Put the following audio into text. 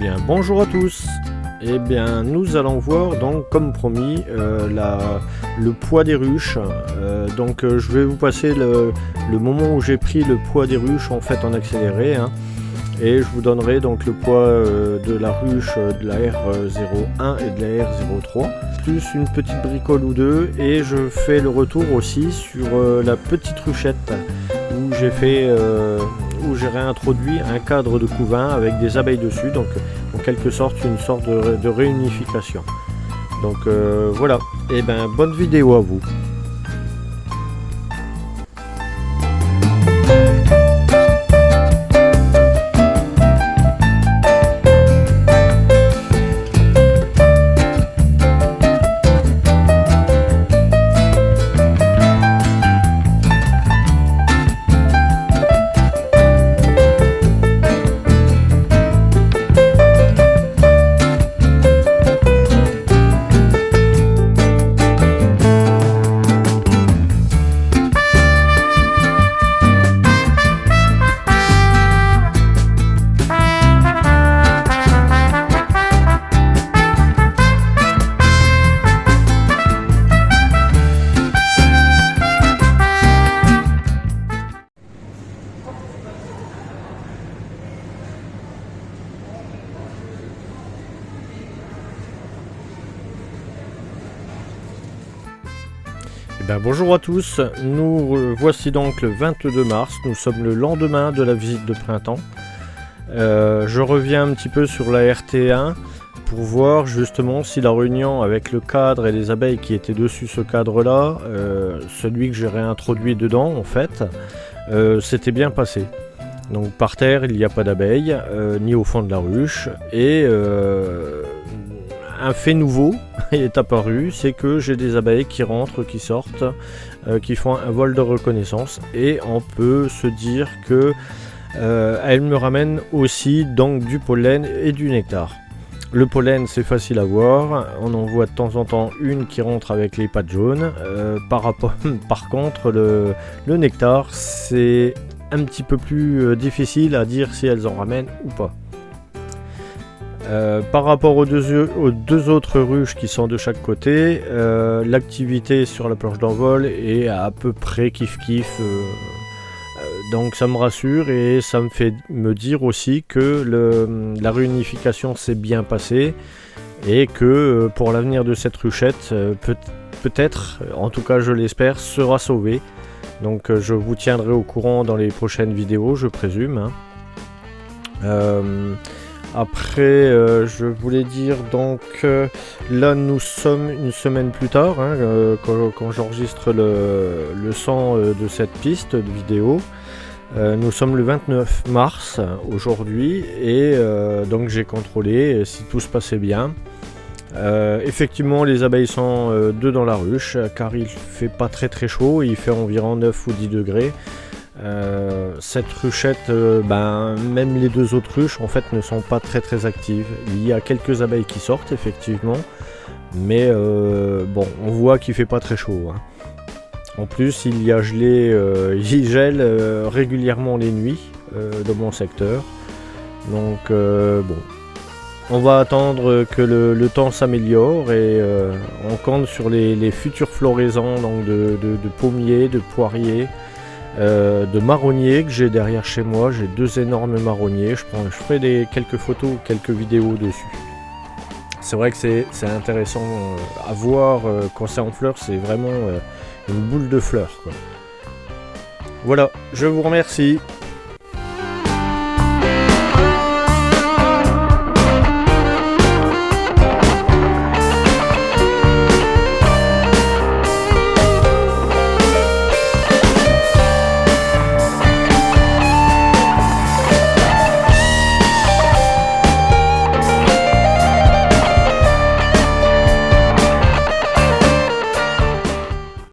bien bonjour à tous. Eh bien nous allons voir donc comme promis le poids des ruches. Je vais vous passer le moment où j'ai pris le poids des ruches en fait en accéléré, hein, et je vous donnerai donc le poids de la ruche de la R01 et de la R03, plus une petite bricole ou deux, et je fais le retour aussi sur la petite ruchette où j'ai fait où j'ai réintroduit un cadre de couvain avec des abeilles dessus, donc en quelque sorte une sorte de réunification. Donc voilà, et ben bonne vidéo à vous. Bonjour à tous, nous voici donc le 22 mars, nous sommes le lendemain de la visite de printemps. Je reviens un petit peu sur la RT1 pour voir justement si la réunion avec le cadre et les abeilles qui étaient dessus ce cadre là, celui que j'ai réintroduit dedans en fait, s'était bien passé. Donc par terre il n'y a pas d'abeilles, ni au fond de la ruche, et un fait nouveau est apparu, c'est que j'ai des abeilles qui rentrent, qui sortent, qui font un vol de reconnaissance, et on peut se dire que elles me ramènent aussi donc du pollen et du nectar. Le pollen c'est facile à voir, on en voit de temps en temps une qui rentre avec les pattes jaunes. Par contre le nectar c'est un petit peu plus difficile à dire si elles en ramènent ou pas. Par rapport aux deux autres ruches qui sont de chaque côté, l'activité sur la planche d'envol est à peu près kiff-kiff, donc ça me rassure et ça me fait me dire aussi que la réunification s'est bien passée et que pour l'avenir de cette ruchette, peut-être, en tout cas je l'espère, sera sauvée. Donc je vous tiendrai au courant dans les prochaines vidéos, je présume, hein. Après, je voulais dire donc, là nous sommes une semaine plus tard, hein, quand j'enregistre le son de cette piste de vidéo. Nous sommes le 29 mars aujourd'hui, et donc j'ai contrôlé si tout se passait bien. Effectivement les abeilles sont deux dans la ruche, car il fait pas très chaud, il fait environ 9 ou 10 degrés. Cette ruchette, même les deux autres ruches en fait ne sont pas très actives. Il y a quelques abeilles qui sortent effectivement, mais bon, on voit qu'il fait pas très chaud, hein. En plus il y a gelé, il gèle régulièrement les nuits dans mon secteur, donc bon, on va attendre que le temps s'améliore, et on compte sur les futures floraisons donc de pommiers, de poiriers, de marronniers que j'ai derrière chez moi. J'ai deux énormes marronniers, je ferai quelques photos, quelques vidéos dessus. C'est vrai que c'est intéressant à voir quand c'est en fleurs, c'est vraiment une boule de fleurs, quoi. Voilà, je vous remercie.